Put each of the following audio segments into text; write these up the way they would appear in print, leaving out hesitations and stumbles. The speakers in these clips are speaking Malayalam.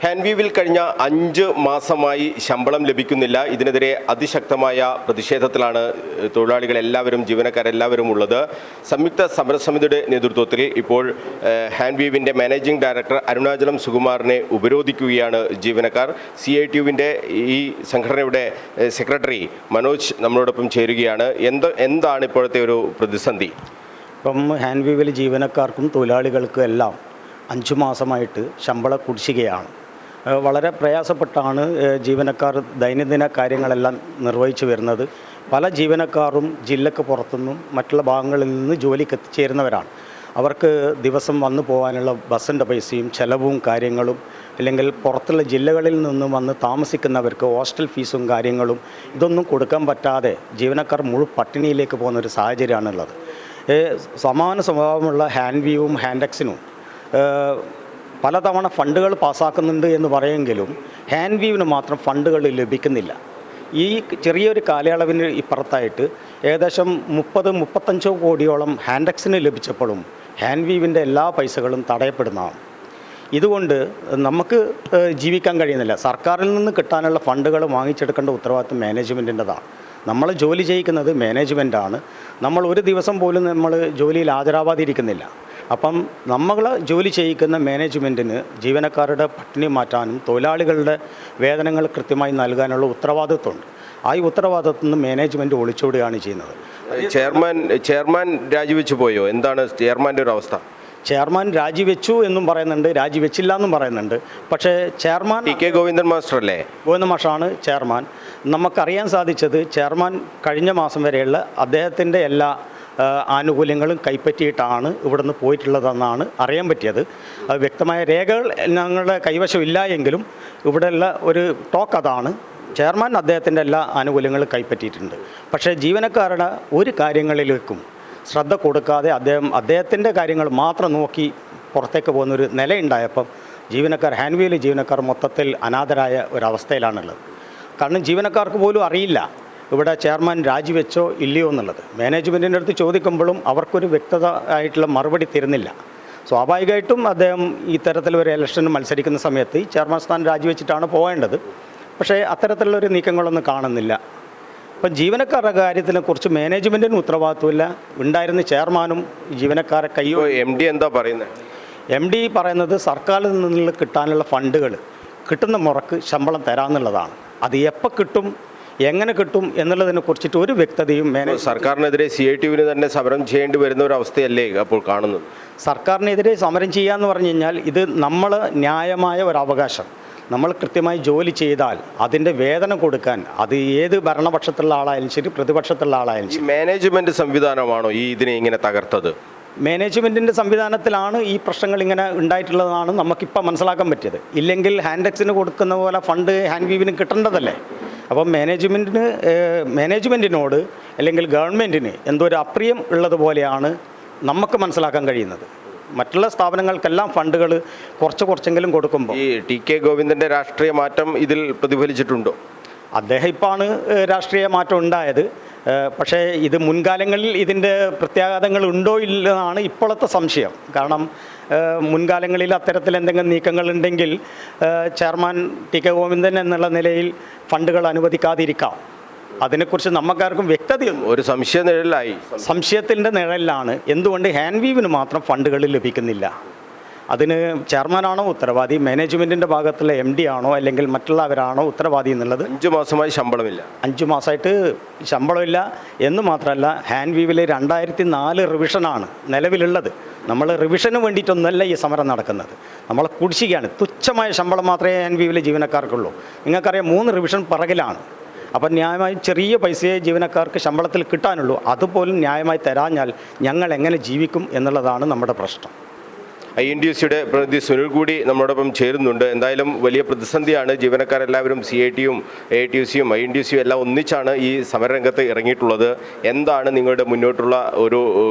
ഹാൻവീവിൽ കഴിഞ്ഞ 5 മാസമായി ശമ്പളം ലഭിക്കുന്നില്ല. ഇതിനെതിരെ അതിശക്തമായ പ്രതിഷേധത്തിലാണ് തൊഴിലാളികളെല്ലാവരും ജീവനക്കാരെല്ലാവരും ഉള്ളത്. സംയുക്ത സമരസമിതിയുടെ നേതൃത്വത്തിൽ ഇപ്പോൾ ഹാൻവീവിൻ്റെ മാനേജിംഗ് ഡയറക്ടർ അരുണാചലം സുകുമാറിനെ ഉപരോധിക്കുകയാണ് ജീവനക്കാർ. CITUവിൻ്റെ ഈ സംഘടനയുടെ സെക്രട്ടറി മനോജ് നമ്മളോടൊപ്പം ചേരുകയാണ്. എന്താണ് ഇപ്പോഴത്തെ ഒരു പ്രതിസന്ധി? ഇപ്പം ഹാൻവീവിൽ ജീവനക്കാർക്കും തൊഴിലാളികൾക്കും എല്ലാം 5 മാസമായിട്ട് ശമ്പള കുടിശ്ശികയാണ്. വളരെ പ്രയാസപ്പെട്ടാണ് ജീവനക്കാർ ദൈനംദിന കാര്യങ്ങളെല്ലാം നിർവഹിച്ചു വരുന്നത്. പല ജീവനക്കാരും ജില്ലക്ക് പുറത്തുനിന്നും മറ്റുള്ള ഭാഗങ്ങളിൽ നിന്ന് ജോലിക്ക് എത്തിച്ചേരുന്നവരാണ്. അവർക്ക് ദിവസം വന്നു പോകാനുള്ള ബസ്സിൻ്റെ പൈസയും ചെലവും കാര്യങ്ങളും, അല്ലെങ്കിൽ പുറത്തുള്ള ജില്ലകളിൽ നിന്നും വന്ന് താമസിക്കുന്നവർക്ക് ഹോസ്റ്റൽ ഫീസും കാര്യങ്ങളും ഇതൊന്നും കൊടുക്കാൻ പറ്റാതെ ജീവനക്കാർ പട്ടിണിയിലേക്ക് പോകുന്ന ഒരു സാഹചര്യമാണുള്ളത്. സമാന സ്വഭാവമുള്ള ഹാൻവീവും ഹാൻഡെക്സിനും പലതവണ ഫണ്ടുകൾ പാസ്സാക്കുന്നുണ്ട് എന്ന് പറയുമെങ്കിലും ഹാൻവീവിന് മാത്രം ഫണ്ടുകൾ ലഭിക്കുന്നില്ല. ഈ ചെറിയൊരു കാലയളവിന് ഇപ്പുറത്തായിട്ട് ഏകദേശം 30-35 കോടിയോളം ഹാൻഡെക്സിന് ലഭിച്ചപ്പോഴും ഹാൻവീവിൻ്റെ എല്ലാ പൈസകളും തടയപ്പെടുന്നതാണ്. ഇതുകൊണ്ട് നമുക്ക് ജീവിക്കാൻ കഴിയുന്നില്ല. സർക്കാരിൽ നിന്ന് കിട്ടാനുള്ള ഫണ്ടുകൾ വാങ്ങിച്ചെടുക്കേണ്ട ഉത്തരവാദിത്വം മാനേജ്മെൻറ്റിൻ്റെതാണ്. നമ്മൾ ജോലി ചെയ്യിക്കുന്നത് മാനേജ്മെൻറ്റാണ്. നമ്മൾ ഒരു ദിവസം പോലും നമ്മൾ ജോലിയിൽ ഹാജരാവാതിരിക്കുന്നില്ല. അപ്പം നമ്മൾ ജോലി ചെയ്യിക്കുന്ന മാനേജ്മെൻറ്റിന് ജീവനക്കാരുടെ പട്ടിണി മാറ്റാനും തൊഴിലാളികളുടെ വേതനങ്ങൾ കൃത്യമായി നൽകാനുള്ള ഉത്തരവാദിത്വമുണ്ട്. ആ ഉത്തരവാദിത്വത്തിൽ നിന്ന് മാനേജ്മെൻറ്റ് ഒളിച്ചോടുകയാണ് ചെയ്യുന്നത്. ചെയർമാൻ രാജിവെച്ചു പോയോ? എന്താണ് ചെയർമാൻ്റെ ഒരു അവസ്ഥ? ചെയർമാൻ രാജിവെച്ചു എന്നും പറയുന്നുണ്ട്, രാജിവെച്ചില്ല എന്നും പറയുന്നുണ്ട്. പക്ഷേ chairman T K Govindan master അല്ലേ? ഗോവിന്ദൻ മാഷാണ് ചെയർമാൻ. നമുക്കറിയാൻ സാധിച്ചത് ചെയർമാൻ കഴിഞ്ഞ മാസം വരെയുള്ള അദ്ദേഹത്തിൻ്റെ എല്ലാ ആനുകൂല്യങ്ങളും കൈപ്പറ്റിയിട്ടാണ് ഇവിടുന്ന് പോയിട്ടുള്ളതെന്നാണ് അറിയാൻ പറ്റിയത്. അത് വ്യക്തമായ രേഖകൾ ഞങ്ങളുടെ കൈവശമില്ല എങ്കിലും ഇവിടെയുള്ള ഒരു ടോക്ക് അതാണ്. ചെയർമാൻ അദ്ദേഹത്തിൻ്റെ എല്ലാ ആനുകൂല്യങ്ങളും കൈപ്പറ്റിയിട്ടുണ്ട്. പക്ഷേ ജീവനക്കാരുടെ ഒരു കാര്യങ്ങളിലേക്കും ശ്രദ്ധ കൊടുക്കാതെ അദ്ദേഹത്തിൻ്റെ കാര്യങ്ങൾ മാത്രം നോക്കി പുറത്തേക്ക് പോകുന്നൊരു നിലയുണ്ടായപ്പം ഹാൻവീവിലെ ജീവനക്കാർ മൊത്തത്തിൽ അനാഥരായ ഒരവസ്ഥയിലാണുള്ളത്. കാരണം ജീവനക്കാർക്ക് പോലും അറിയില്ല ഇവിടെ ചെയർമാൻ രാജിവെച്ചോ ഇല്ലയോ എന്നുള്ളത്. മാനേജ്മെൻറ്റിൻ്റെ അടുത്ത് ചോദിക്കുമ്പോഴും അവർക്കൊരു വ്യക്തത ആയിട്ടുള്ള മറുപടി തരുന്നില്ല. സ്വാഭാവികമായിട്ടും അദ്ദേഹം ഇത്തരത്തിൽ ഒരു ഇലക്ഷന് മത്സരിക്കുന്ന സമയത്ത് ഈ ചെയർമാൻ സ്ഥാനം രാജിവെച്ചിട്ടാണ് പോകേണ്ടത്. പക്ഷേ അത്തരത്തിലുള്ളൊരു നീക്കങ്ങളൊന്നും കാണുന്നില്ല. അപ്പം ജീവനക്കാരുടെ കാര്യത്തിനെക്കുറിച്ച് മാനേജ്മെൻറ്റിന് ഉത്തരവാദിത്വമില്ല. ഉണ്ടായിരുന്ന ചെയർമാനും ജീവനക്കാരെ കയ്യോ. MD എന്താ പറയുന്നത്? MD പറയുന്നത് സർക്കാരിൽ നിന്നുള്ള കിട്ടാനുള്ള ഫണ്ടുകൾ കിട്ടുന്ന മുറക്ക് ശമ്പളം തരാമെന്നുള്ളതാണ്. അത് എപ്പോൾ കിട്ടും, എങ്ങനെ കിട്ടും എന്നുള്ളതിനെ കുറിച്ചിട്ട് ഒരു വ്യക്തതയും സർക്കാരിനെതിരെ CITUവിന് തന്നെ സമരം ചെയ്യേണ്ടി വരുന്ന ഒരു അവസ്ഥയല്ലേ അപ്പോൾ കാണുന്നത്? സർക്കാരിനെതിരെ സമരം ചെയ്യാന്ന് പറഞ്ഞു കഴിഞ്ഞാൽ ഇത് നമ്മൾ ന്യായമായ ഒരു അവകാശം. നമ്മൾ കൃത്യമായി ജോലി ചെയ്താൽ അതിൻ്റെ വേതനം കൊടുക്കാൻ അത് ഏത് ഭരണപക്ഷത്തുള്ള ആളായാലും ശരി പ്രതിപക്ഷത്തുള്ള ആളായാലും ശരി. മാനേജ്മെൻറ്റ് സംവിധാനമാണോ ഇതിനെ ഇങ്ങനെ തകർത്തത്? മാനേജ്മെൻറ്റിൻ്റെ സംവിധാനത്തിലാണ് ഈ പ്രശ്നങ്ങൾ ഇങ്ങനെ ഉണ്ടായിട്ടുള്ളതാണ് നമുക്കിപ്പോൾ മനസ്സിലാക്കാൻ പറ്റിയത്. ഇല്ലെങ്കിൽ ഹാൻഡെക്സിന് കൊടുക്കുന്ന പോലെ ഫണ്ട് ഹാൻവീവിന് കിട്ടേണ്ടതല്ലേ. അപ്പം മാനേജ്മെൻറ്റിനോട് അല്ലെങ്കിൽ ഗവൺമെൻറ്റിന് എന്തോ ഒരു അപ്രിയം ഉള്ളതുപോലെയാണ് നമുക്ക് മനസ്സിലാക്കാൻ കഴിയുന്നത്. മറ്റുള്ള സ്ഥാപനങ്ങൾക്കെല്ലാം ഫണ്ടുകൾ കുറച്ചെങ്കിലും കൊടുക്കുമ്പോൾ ഈ ടി കെ ഗോവിന്ദൻ്റെ രാഷ്ട്രീയ മാറ്റം ഇതിൽ പ്രതിഫലിച്ചിട്ടുണ്ടോ? അദ്ദേഹം ഇപ്പാണ് രാഷ്ട്രീയ മാറ്റം ഉണ്ടായത്. പക്ഷേ ഇത് മുൻകാലങ്ങളിൽ ഇതിൻ്റെ പ്രത്യാഘാതങ്ങൾ ഉണ്ടോ ഇല്ലെന്നാണ് ഇപ്പോഴത്തെ സംശയം. കാരണം മുൻകാലങ്ങളിൽ അത്തരത്തിൽ എന്തെങ്കിലും നീക്കങ്ങളുണ്ടെങ്കിൽ ചെയർമാൻ ടി കെ ഗോവിന്ദൻ എന്നുള്ള നിലയിൽ ഫണ്ടുകൾ അനുവദിക്കാതിരിക്കാം. അതിനെക്കുറിച്ച് നമുക്കാർക്കും വ്യക്തതയൊന്നും. ഒരു സംശയത്തിൻ്റെ നിഴലിലാണ് എന്തുകൊണ്ട് ഹാൻവീവിന് മാത്രം ഫണ്ടുകൾ ലഭിക്കുന്നില്ല. അതിന് ചെയർമാനാണോ ഉത്തരവാദി, മാനേജ്മെൻറ്റിൻ്റെ ഭാഗത്തുള്ള MD ആണോ അല്ലെങ്കിൽ മറ്റുള്ളവരാണോ ഉത്തരവാദി എന്നുള്ളത്. 5 മാസമായി ശമ്പളമില്ല. 5 മാസമായിട്ട് ശമ്പളമില്ല എന്ന് മാത്രമല്ല ഹാൻവീവിലെ 2004 റിവിഷനാണ് നിലവിലുള്ളത്. നമ്മൾ റിവിഷന് വേണ്ടിയിട്ടൊന്നല്ല ഈ സമരം നടക്കുന്നത്. നമ്മൾ കുടിശ്ശികയാണ്. തുച്ഛമായ ശമ്പളം മാത്രമേ ഹാൻവീവിലെ ജീവനക്കാർക്കുള്ളൂ. നിങ്ങൾക്കറിയാം 3 റിവിഷൻ പിറകിലാണ്. അപ്പം ന്യായമായി ചെറിയ പൈസയെ ജീവനക്കാർക്ക് ശമ്പളത്തിൽ കിട്ടാനുള്ളൂ. അതുപോലും ന്യായമായി തരാഞ്ഞാൽ ഞങ്ങൾ എങ്ങനെ ജീവിക്കും എന്നുള്ളതാണ് നമ്മുടെ പ്രശ്നം. INTUCയുടെ പ്രതിനിധി സുനിൽ കൂടി നമ്മളോടൊപ്പം ചേരുന്നുണ്ട്. എന്തായാലും വലിയ പ്രതിസന്ധിയാണ്. ജീവനക്കാരെല്ലാവരും CITUവും AITUCയും INTUCയും എല്ലാം ഒന്നിച്ചാണ് ഈ സമരരംഗത്ത് ഇറങ്ങിയിട്ടുള്ളത്. എന്താണ് നിങ്ങളുടെ മുന്നോട്ടുള്ള ഒരു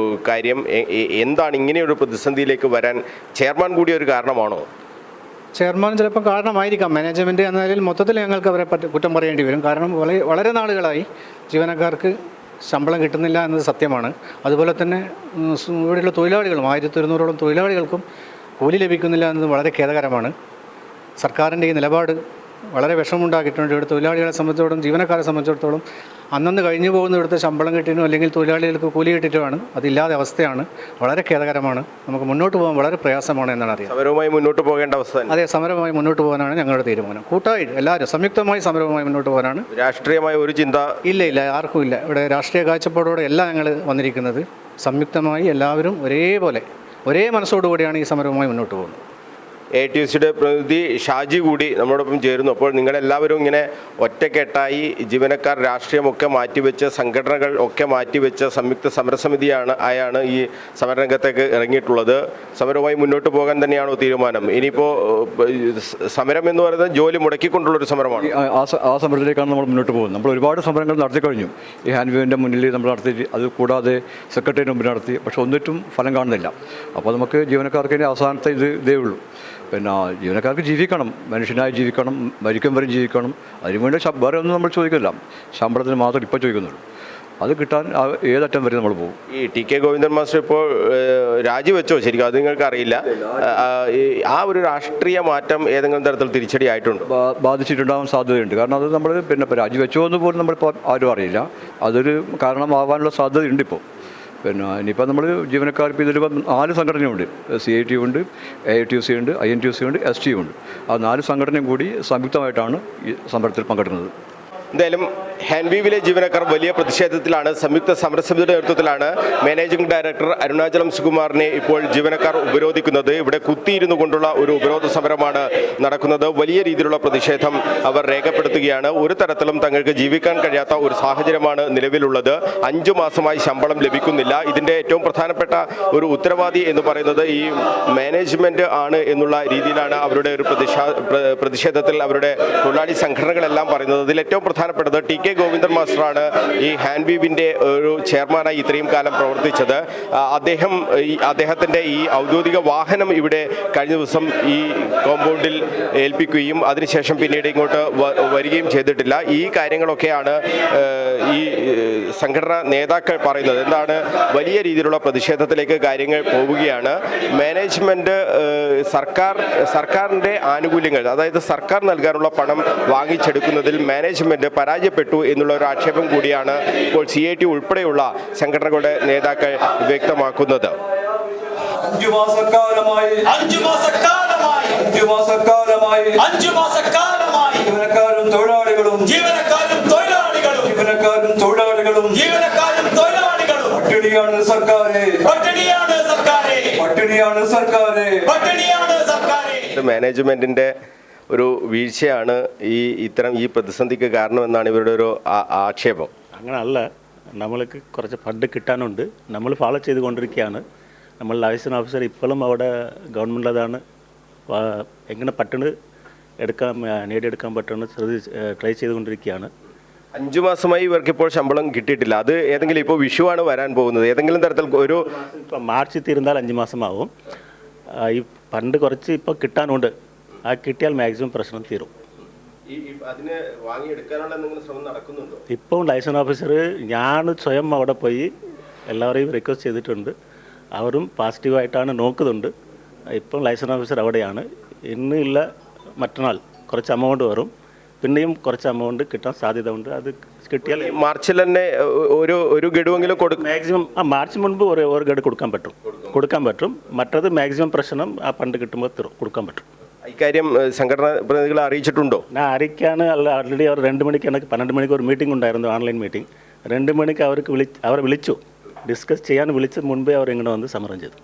കാര്യം? എന്താണ് ഇങ്ങനെയൊരു പ്രതിസന്ധിയിലേക്ക് വരാൻ ചെയർമാൻ കൂടി ഒരു കാരണമാണോ? ചെയർമാൻ ചിലപ്പോൾ കാരണമായിരിക്കാം. മാനേജ്മെൻറ്റ് എന്ന നിലയിൽ മൊത്തത്തിൽ ഞങ്ങൾക്ക് അവരെ കുറ്റം പറയേണ്ടി വരും. കാരണം വളരെ നാളുകളായി ജീവനക്കാർക്ക് ശമ്പളം കിട്ടുന്നില്ല എന്നത് സത്യമാണ്. അതുപോലെ തന്നെ ഇവിടെയുള്ള തൊഴിലാളികളും 1100ഓളം തൊഴിലാളികൾക്കും കൂലി ലഭിക്കുന്നില്ല എന്നത് വളരെ ഖേദകരമാണ്. സർക്കാരിൻ്റെ ഈ നിലപാട് വളരെ വിഷമമുണ്ടാക്കിയിട്ടുണ്ട്. ഇവിടെ തൊഴിലാളികളെ സംബന്ധിച്ചിടത്തോളം ജീവനക്കാരെ സംബന്ധിച്ചിടത്തോളം അന്നന്ന് കഴിഞ്ഞു പോകുന്ന ഇവിടുത്തെ ശമ്പളം കിട്ടിയോ അല്ലെങ്കിൽ തൊഴിലാളികൾക്ക് കൂലി കിട്ടിയിട്ടുമാണ് അതില്ലാതെ അവസ്ഥയാണ്. വളരെ ഖേദകരമാണ്. നമുക്ക് മുന്നോട്ട് പോകാൻ വളരെ പ്രയാസമാണ് എന്നാണ് അറിയാം. സമരവുമായി മുന്നോട്ട് പോകേണ്ട അവസ്ഥ തന്നെ. അതെ, സമരമായി മുന്നോട്ട് പോകാനാണ് ഞങ്ങളുടെ തീരുമാനം. കൂട്ടായി എല്ലാവരും സംയുക്തമായി സമരവുമായി മുന്നോട്ട് പോകാനാണ്. രാഷ്ട്രീയമായ ഒരു ചിന്ത ഇല്ല, ആർക്കും ഇല്ല. ഇവിടെ രാഷ്ട്രീയ കാഴ്ചപ്പാടോടെ അല്ല ഞങ്ങൾ വന്നിരിക്കുന്നത്. സംയുക്തമായി എല്ലാവരും ഒരേപോലെ ഒരേ മനസ്സോടുകൂടിയാണ് ഈ സമരവുമായി മുന്നോട്ട് പോകുന്നത്. ATUCയുടെ പ്രതിനിധി ഷാജി കൂടി നമ്മോടൊപ്പം ചേരുന്നു. അപ്പോൾ നിങ്ങളെല്ലാവരും ഇങ്ങനെ ഒറ്റക്കെട്ടായി ജീവനക്കാർ രാഷ്ട്രീയമൊക്കെ മാറ്റിവെച്ച് സംഘടനകൾ ഒക്കെ മാറ്റിവെച്ച് സംയുക്ത സമരസമിതിയാണ് ഈ സമരരംഗത്തേക്ക് ഇറങ്ങിയിട്ടുള്ളത്. സമരവുമായി മുന്നോട്ട് പോകാൻ തന്നെയാണോ തീരുമാനം? ഇനിയിപ്പോൾ സമരം എന്ന് പറയുന്നത് ജോലി മുടക്കിക്കൊണ്ടുള്ളൊരു സമരമാണ്. ആ സമരത്തിലേക്കാണ് നമ്മൾ മുന്നോട്ട് പോകുന്നത്. നമ്മൾ ഒരുപാട് സമരങ്ങൾ നടത്തി കഴിഞ്ഞു. ഈ ഹാൻഡ് വേവിൻ്റെ മുന്നിൽ നമ്മൾ നടത്തി, അത് കൂടാതെ സെക്രട്ടറിയുടെ മുമ്പിൽ നടത്തി. പക്ഷേ ഒന്നിട്ടും ഫലം കാണുന്നില്ല. അപ്പോൾ നമുക്ക് ജീവനക്കാർക്ക് ഇനി അവസാനത്തെ ഇതേ ഉള്ളൂ. പിന്നെ ജീവനക്കാർക്ക് ജീവിക്കണം, മനുഷ്യനായി ജീവിക്കണം, മരിക്കും വരെ ജീവിക്കണം. അതിനുവേണ്ടി വേറെ ഒന്നും നമ്മൾ ചോദിക്കില്ല, ശമ്പളത്തിന് മാത്രം ഇപ്പോൾ ചോദിക്കുന്നുള്ളൂ. അത് കിട്ടാൻ ഏതറ്റം വരെ നമ്മൾ പോകും. ഈ TK ഗോവിന്ദൻ മാസ്റ്റർ ഇപ്പോൾ രാജിവെച്ചോ? ശരിക്കും അത് നിങ്ങൾക്ക് അറിയില്ല. ആ ഒരു രാഷ്ട്രീയ മാറ്റം ഏതെങ്കിലും തരത്തിൽ തിരിച്ചടി ആയിട്ടുണ്ട്? ബാധിച്ചിട്ടുണ്ടാകാൻ സാധ്യതയുണ്ട്. കാരണം അത് നമ്മൾ പിന്നെ രാജിവെച്ചോ എന്ന് പോലും നമ്മളിപ്പോൾ ആരും അറിയില്ല. അതൊരു കാരണമാവാനുള്ള സാധ്യതയുണ്ട് ഇപ്പോൾ. പിന്നെ ഇനിയിപ്പോൾ നമ്മൾ ജീവനക്കാർ ഇപ്പോൾ ഇതിൽ 4 സംഘടനയുണ്ട്. CIT ഉണ്ട്, AITUC ഉണ്ട്, INTUC ഉണ്ട്, ST ഉണ്ട്. ആ 4 സംഘടനയും കൂടി സംയുക്തമായിട്ടാണ് ഈ സമരത്തിൽ പങ്കെടുക്കുന്നത്. എന്തായാലും ഹാൻവീവിലെ ജീവനക്കാർ വലിയ പ്രതിഷേധത്തിലാണ്. സംയുക്ത സമരസമിതിയുടെ നേതൃത്വത്തിലാണ് മാനേജിംഗ് ഡയറക്ടർ അരുണാചലം സുകുമാറിനെ ഇപ്പോൾ ജീവനക്കാർ ഉപരോധിക്കുന്നത്. ഇവിടെ കുത്തിയിരുന്നു കൊണ്ടുള്ള ഒരു ഉപരോധ സമരമാണ് നടക്കുന്നത്. വലിയ രീതിയിലുള്ള പ്രതിഷേധം അവർ രേഖപ്പെടുത്തുകയാണ്. ഒരു തരത്തിലും തങ്ങൾക്ക് ജീവിക്കാൻ കഴിയാത്ത ഒരു സാഹചര്യമാണ് നിലവിലുള്ളത്. 5 മാസമായി ശമ്പളം ലഭിക്കുന്നില്ല. ഇതിൻ്റെ ഏറ്റവും പ്രധാനപ്പെട്ട ഒരു ഉത്തരവാദി എന്ന് പറയുന്നത് ഈ മാനേജ്മെൻറ്റ് ആണ് എന്നുള്ള രീതിയിലാണ് അവരുടെ ഒരു പ്രതിഷേധത്തിൽ അവരുടെ തൊഴിലാളി സംഘടനകളെല്ലാം പറയുന്നത്. അതിൽ ഏറ്റവും പ്രധാനപ്പെട്ടത് TK ഗോവിന്ദൻ മാസ്റ്ററാണ് ഈ ഹാൻവീവിൻ്റെ ഒരു ചെയർമാനായി ഇത്രയും കാലം പ്രവർത്തിച്ചത്. അദ്ദേഹത്തിൻ്റെ ഈ ഔദ്യോഗിക വാഹനം ഇവിടെ കഴിഞ്ഞ ദിവസം ഈ കോമ്പൗണ്ടിൽ ഏൽപ്പിക്കുകയും അതിനുശേഷം പിന്നീട് ഇങ്ങോട്ട് വരികയും ചെയ്തിട്ടില്ല. ഈ കാര്യങ്ങളൊക്കെയാണ് ഈ സംഘടനാ നേതാക്കൾ പറയുന്നത്. എന്താണ്, വലിയ രീതിയിലുള്ള പ്രതിഷേധത്തിലേക്ക് കാര്യങ്ങൾ പോവുകയാണ്. മാനേജ്മെൻറ്റ് സർക്കാരിൻ്റെ ആനുകൂല്യങ്ങൾ, അതായത് സർക്കാർ നൽകാനുള്ള പണം വാങ്ങിച്ചെടുക്കുന്നതിൽ മാനേജ്മെൻറ്റ് പരാജയപ്പെട്ടു എന്നുള്ള ഒരു ആക്ഷേപം കൂടിയാണ് ഇപ്പോൾ CIT ഉൾപ്പെടെയുള്ള സംഘടനകളുടെ നേതാക്കൾ വ്യക്തമാക്കുന്നത്. 5 മാസക്കാലമായി ജീവനക്കാരും തൊഴിലാളികളും പട്ടിണിയാണ് സർക്കാരെ. മാനേജ്മെന്റിന്റെ ഒരു വീഴ്ചയാണ് ഇത്തരം ഈ പ്രതിസന്ധിക്ക് കാരണമെന്നാണ് ഇവരുടെ ഒരു ആക്ഷേപം. അങ്ങനല്ല, നമ്മൾക്ക് കുറച്ച് ഫണ്ട് കിട്ടാനുണ്ട്. നമ്മൾ ഫോളോ ചെയ്തുകൊണ്ടിരിക്കുകയാണ്. നമ്മൾ ലൈസൻസ് ഓഫീസർ ഇപ്പോഴും അവിടെ ഗവൺമെൻറ്റിലതാണ് എങ്ങനെ പട്ടണ് നേടിയെടുക്കാൻ പറ്റുമെന്ന് ട്രൈ ചെയ്തുകൊണ്ടിരിക്കുകയാണ്. 5 മാസമായി ഇവർക്ക് ഇപ്പോൾ ശമ്പളം കിട്ടിയിട്ടില്ല. അത് ഏതെങ്കിലും ഇപ്പോൾ വിഷുവാണ് വരാൻ പോകുന്നത്, ഏതെങ്കിലും തരത്തിൽ ഒരു ഇപ്പോൾ മാർച്ച് തീർന്നാൽ 5 മാസമാവും. ഈ ഫണ്ട് കുറച്ച് ഇപ്പോൾ കിട്ടാനുണ്ട്. ആ കിട്ടിയാൽ മാക്സിമം പ്രശ്നം തീരും. അതിന് വാങ്ങിയെടുക്കാനുള്ള എന്തെങ്കിലും ശ്രമം നടക്കുന്നുണ്ടോ? ഇപ്പം ലൈസൻസ് ഓഫീസർ ഞാൻ സ്വയം അവിടെ പോയി എല്ലാവരെയും റിക്വസ്റ്റ് ചെയ്തിട്ടുണ്ട്. അവരും പോസിറ്റീവായിട്ടാണ് നോക്കുന്നുണ്ട്. ഇപ്പം ലൈസൻസ് ഓഫീസർ അവിടെയാണ്. ഇന്നില്ല മറ്റന്നാൾ കുറച്ച് എമൗണ്ട് വരും. പിന്നെയും കുറച്ച് എമൗണ്ട് കിട്ടാൻ സാധ്യത ഉണ്ട്. അത് കിട്ടിയാൽ മാർച്ചിൽ തന്നെ ഒരു ഗഡുവെങ്കിലും കൊടുക്കും. മാക്സിമം മാർച്ച് മുൻപ് ഒരു ഗഡു കൊടുക്കാൻ പറ്റും. മറ്റത് മാക്സിമം പ്രശ്നം ആ ഫണ്ട് കിട്ടുമ്പോൾ കൊടുക്കാൻ പറ്റും. ഇക്കാര്യം സംഘടനാ പ്രതിനിധികളെ അറിയിച്ചിട്ടുണ്ടോ? ഞാൻ അറിയിക്കാണ്. ഓൾറെഡി അവർ 2 മണിക്ക് 12 മണിക്ക് ഒരു മീറ്റിംഗ് ഉണ്ടായിരുന്നു, ഓൺലൈൻ മീറ്റിംഗ്. 2 മണിക്ക് അവരെ വിളിച്ചു, ഡിസ്കസ് ചെയ്യാൻ വിളിച്ച് മുൻപേ അവർ ഇങ്ങനെ വന്ന് സമരം ചെയ്തു.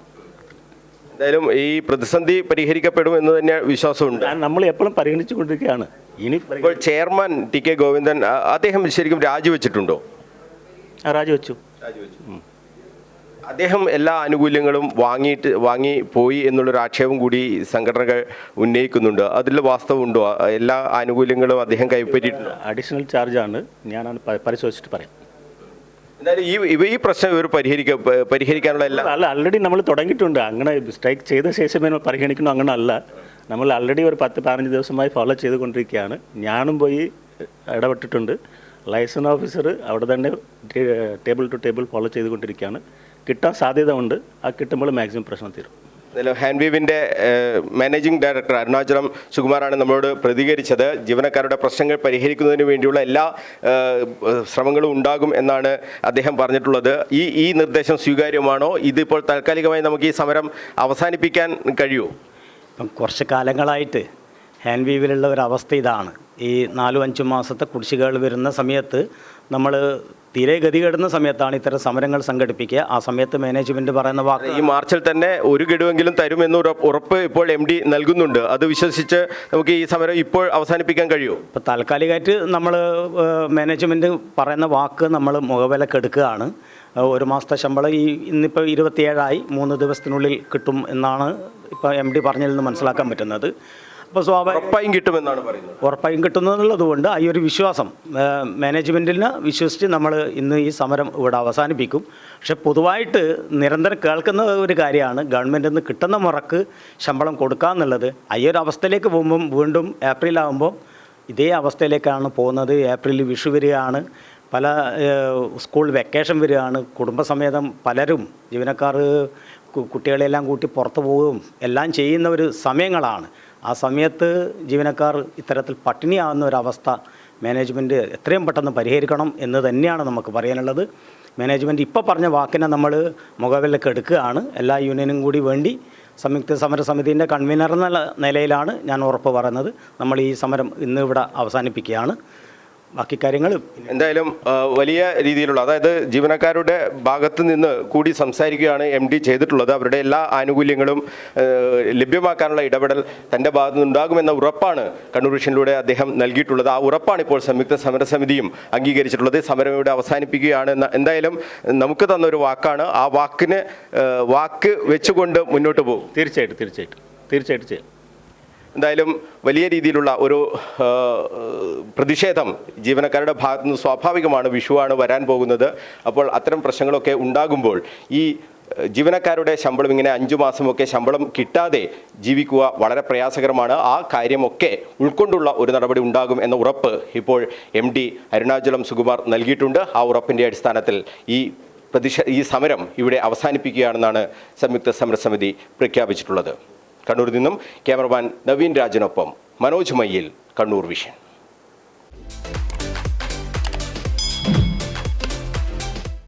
എന്തായാലും ഈ പ്രതിസന്ധി പരിഹരിക്കപ്പെടും എന്ന് തന്നെ വിശ്വാസമുണ്ട്. നമ്മൾ എപ്പോഴും പരിഗണിച്ചുകൊണ്ടിരിക്കുകയാണ്. ഇനി ഇപ്പോൾ ചെയർമാൻ TK ഗോവിന്ദൻ അദ്ദേഹം ശരിക്കും രാജിവെച്ചിട്ടുണ്ടോ? രാജിവെച്ചു. അദ്ദേഹം എല്ലാ ആനുകൂല്യങ്ങളും വാങ്ങിപ്പോയി എന്നുള്ളൊരു ആക്ഷേപം കൂടി സംഘടനകൾ ഉന്നയിക്കുന്നുണ്ട്. അതിൽ വാസ്തവമുണ്ടോ? എല്ലാ ആനുകൂല്യങ്ങളും അദ്ദേഹം കൈപ്പറ്റിയിട്ടുണ്ട്. അഡീഷണൽ ചാർജാണ്. ഞാനാണ് പരിശോധിച്ചിട്ട് പറയാം. എന്തായാലും ഈ പ്രശ്നം ഇവർ പരിഹരിക്കാനുള്ള അല്ല, ഓൾറെഡി നമ്മൾ തുടങ്ങിയിട്ടുണ്ട്. അങ്ങനെ സ്ട്രൈക്ക് ചെയ്ത ശേഷമേ നമ്മൾ പരിഗണിക്കുന്നു, അങ്ങനെ അല്ല. നമ്മൾ ഓൾറെഡി ഒരു 10-15 ദിവസമായി ഫോളോ ചെയ്തുകൊണ്ടിരിക്കുകയാണ്. ഞാനും പോയി ഇടപെട്ടിട്ടുണ്ട്. ലൈസൻസ് ഓഫീസർ അവിടെ തന്നെ ടേബിൾ ടു ടേബിൾ ഫോളോ ചെയ്തുകൊണ്ടിരിക്കുകയാണ്. കിട്ടാൻ സാധ്യത ഉണ്ട്. ആ കിട്ടുമ്പോൾ മാക്സിമം പ്രശ്നം തീരും. ഹാൻവീവിൻ്റെ മാനേജിംഗ് ഡയറക്ടർ അരുണാചലം സുകുമാറാണ് നമ്മളോട് പ്രതികരിച്ചത്. ജീവനക്കാരുടെ പ്രശ്നങ്ങൾ പരിഹരിക്കുന്നതിന് വേണ്ടിയുള്ള എല്ലാ ശ്രമങ്ങളും ഉണ്ടാകും എന്നാണ് അദ്ദേഹം പറഞ്ഞിട്ടുള്ളത്. ഈ നിർദ്ദേശം സ്വീകാര്യമാണോ? ഇതിപ്പോൾ താൽക്കാലികമായി നമുക്ക് ഈ സമരം അവസാനിപ്പിക്കാൻ കഴിയുമോ? ഇപ്പം കുറച്ച് കാലങ്ങളായിട്ട് ഹാൻവീവിലുള്ള ഒരവസ്ഥ ഇതാണ്. ഈ 4-5 മാസത്തെ കുടിശ്ശികകൾ വരുന്ന സമയത്ത് നമ്മൾ തീരെ ഗതികെടുന്ന സമയത്താണ് ഇത്തരം സമരങ്ങൾ സംഘടിപ്പിക്കുക. ആ സമയത്ത് മാനേജ്മെൻറ്റ് പറയുന്ന വാക്ക് ഈ മാർച്ചിൽ തന്നെ ഒരു ഗഡുവെങ്കിലും തരുമെന്ന് ഉറപ്പ് ഇപ്പോൾ MD നൽകുന്നുണ്ട്. അത് വിശ്വസിച്ച് നമുക്ക് ഈ സമരം ഇപ്പോൾ അവസാനിപ്പിക്കാൻ കഴിയുമോ? ഇപ്പോൾ താൽക്കാലികമായിട്ട് നമ്മൾ മാനേജ്മെൻറ്റ് പറയുന്ന വാക്ക് നമ്മൾ മുഖവിലക്കെടുക്കുകയാണ്. 1 മാസത്തെ ശമ്പളം ഇന്നിപ്പോൾ 27ആയി, 3 ദിവസത്തിനുള്ളിൽ കിട്ടും എന്നാണ് ഇപ്പോൾ MD പറഞ്ഞതിൽ നിന്ന് മനസ്സിലാക്കാൻ പറ്റുന്നത്. അപ്പോൾ ഉറപ്പായും കിട്ടുമെന്നാണ് പറയുന്നത്. ഉറപ്പായും കിട്ടുന്നതുള്ളത് കൊണ്ട് ഈ ഒരു വിശ്വാസം മാനേജ്മെൻറ്റിനെ വിശ്വസിച്ച് നമ്മൾ ഇന്ന് ഈ സമരം ഇവിടെ അവസാനിപ്പിക്കും. പക്ഷെ പൊതുവായിട്ട് നിരന്തരം കേൾക്കുന്ന ഒരു കാര്യമാണ് ഗവൺമെൻറ്റിൽ നിന്ന് കിട്ടുന്ന മുറക്ക് ശമ്പളം കൊടുക്കുക എന്നുള്ളത്. ഈ ഒരു അവസ്ഥയിലേക്ക് പോകുമ്പം വീണ്ടും ഏപ്രിലാകുമ്പോൾ ഇതേ അവസ്ഥയിലേക്കാണ് പോകുന്നത്. ഏപ്രിലിൽ വിഷു വരികയാണ്, പല സ്കൂൾ വെക്കേഷൻ വരികയാണ്, കുടുംബസമേതം പലരും ജീവനക്കാർ കുട്ടികളെല്ലാം കൂട്ടി പുറത്തു പോവുകയും എല്ലാം ചെയ്യുന്ന ഒരു സമയങ്ങളാണ്. ആ സമയത്ത് ജീവനക്കാർ ഇത്തരത്തിൽ പട്ടിണിയാകുന്ന ഒരവസ്ഥ മാനേജ്മെൻറ്റ് എത്രയും പെട്ടെന്ന് പരിഹരിക്കണം എന്ന് തന്നെയാണ് നമുക്ക് പറയാനുള്ളത്. മാനേജ്മെൻറ്റ് ഇപ്പോൾ പറഞ്ഞ വാക്കിനെ നമ്മൾ മുഖവിലേക്ക് എടുക്കുകയാണ്. എല്ലാ യൂണിയനും കൂടി വേണ്ടി സംയുക്ത സമരസമിതിൻ്റെ കൺവീനർ എന്ന നിലയിലാണ് ഞാൻ ഉറപ്പ് പറയുന്നത്. നമ്മൾ ഈ സമരം ഇന്ന് ഇവിടെ അവസാനിപ്പിക്കുകയാണ്. ബാക്കി കാര്യങ്ങൾ എന്തായാലും വലിയ രീതിയിലുള്ള, അതായത് ജീവനക്കാരുടെ ഭാഗത്ത് നിന്ന് കൂടി സംസാരിക്കുകയാണ് MD ചെയ്തിട്ടുള്ളത്. അവരുടെ എല്ലാ ആനുകൂല്യങ്ങളും ലഭ്യമാക്കാനുള്ള ഇടപെടൽ തൻ്റെ ഭാഗത്തു നിന്നുണ്ടാകുമെന്ന ഉറപ്പാണ് കണ്ണൂർ വിഷനിലൂടെ അദ്ദേഹം നൽകിയിട്ടുള്ളത്. ആ ഉറപ്പാണ് ഇപ്പോൾ സംയുക്ത സമരസമിതിയും അംഗീകരിച്ചിട്ടുള്ളത്. സമരം ഇവിടെ അവസാനിപ്പിക്കുകയാണ്. എന്തായാലും നമുക്ക് തന്നൊരു വാക്കാണ്. ആ വാക്ക് വെച്ചുകൊണ്ട് മുന്നോട്ട് പോകും. തീർച്ചയായിട്ടും ചെയ്യാം. എന്തായാലും വലിയ രീതിയിലുള്ള ഒരു പ്രതിഷേധം ജീവനക്കാരുടെ ഭാഗത്തു നിന്ന് സ്വാഭാവികമാണ്. വിഷുവാണ് വരാൻ പോകുന്നത്. അപ്പോൾ അത്തരം പ്രശ്നങ്ങളൊക്കെ ഉണ്ടാകുമ്പോൾ ഈ ജീവനക്കാരുടെ ശമ്പളം ഇങ്ങനെ 5 മാസമൊക്കെ ശമ്പളം കിട്ടാതെ ജീവിക്കുക വളരെ പ്രയാസകരമാണ്. ആ കാര്യമൊക്കെ ഉൾക്കൊണ്ടുള്ള ഒരു നടപടി ഉണ്ടാകും എന്ന ഉറപ്പ് ഇപ്പോൾ MD അരുണാചലം സുകുമാർ നൽകിയിട്ടുണ്ട്. ആ ഉറപ്പിൻ്റെ അടിസ്ഥാനത്തിൽ ഈ സമരം ഇവിടെ അവസാനിപ്പിക്കുകയാണെന്നാണ് സംയുക്ത സമരസമിതി പ്രഖ്യാപിച്ചിട്ടുള്ളത്. കണ്ണൂരിൽ നിന്നും ക്യാമറമാൻ നവീൻ രാജനൊപ്പം മനോജ് മയ്യിൽ, കണ്ണൂർ വിഷൻ.